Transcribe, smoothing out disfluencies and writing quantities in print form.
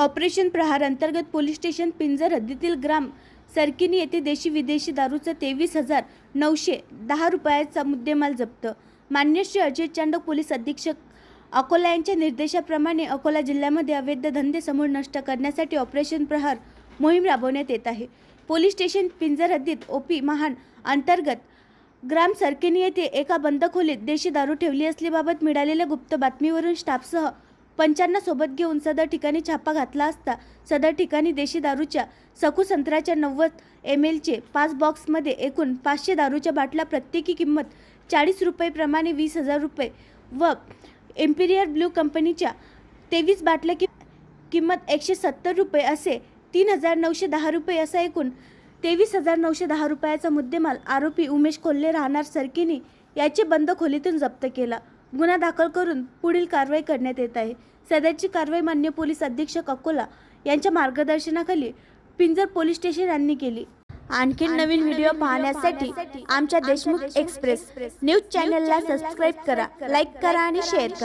Operation प्रहार अंतर्गत police station पिंजर हद्दीतील ग्राम सरकिनी येथे देशी विदेशी दारूचा 23,910 रुपयाचा मुद्देमाल जप्त। मान्य श्री अजय चांडक पोलीस अधीक्षक अकोला यांच्या निर्देशाप्रमाणे अकोला जिल्ह्यामध्ये अवैध धंदे समूळ नष्ट करण्यासाठी ऑपरेशन प्रहार मोहीम राबवण्यात येत आहे। पोलीस स्टेशन पिंजर हद्दीत ओपी महान अंतर्गत ग्राम सरकिनी येथे एका बंद खोलीत देशी दारू ठेवली असल्याबाबत मिळालेल्या गुप्त बातमीवरून स्टाफसह पंचांना सोबत घेऊन सदर ठिकाणी छापा घातला असता सदर ठिकाणी देशी दारूच्या सखू संत्र्याच्या 90 ml चे 5 बॉक्समध्ये एकूण 500 दारूच्या बाटल्या प्रत्येकी किंमत 40 रुपये प्रमाणे 20,000 रुपये व इम्पिरियल ब्लू कंपनीच्या 23 बाटल्या किंमत 170 रुपये असे 3,910 रुपये असा एकूण 23,910 रुपयाचा मुद्देमाल आरोपी उमेश कोल्हे राहणार सरकिनी याचे बंद खोलीतून जप्त केला। गुन्हा दाखल करून पुढील कारवाई करण्यात येत आहे। सदरची कारवाई मान्य पोलीस अधीक्षक अकोला यांच्या मार्गदर्शनाखाली पिंजर पोलीस स्टेशन यांनी केली। आणखी नवीन व्हिडिओ पाहण्यासाठी आमच्या देशमुख एक्सप्रेस न्यूज चॅनलला सबस्क्राइब करा, लाईक करा आणि शेअर करा।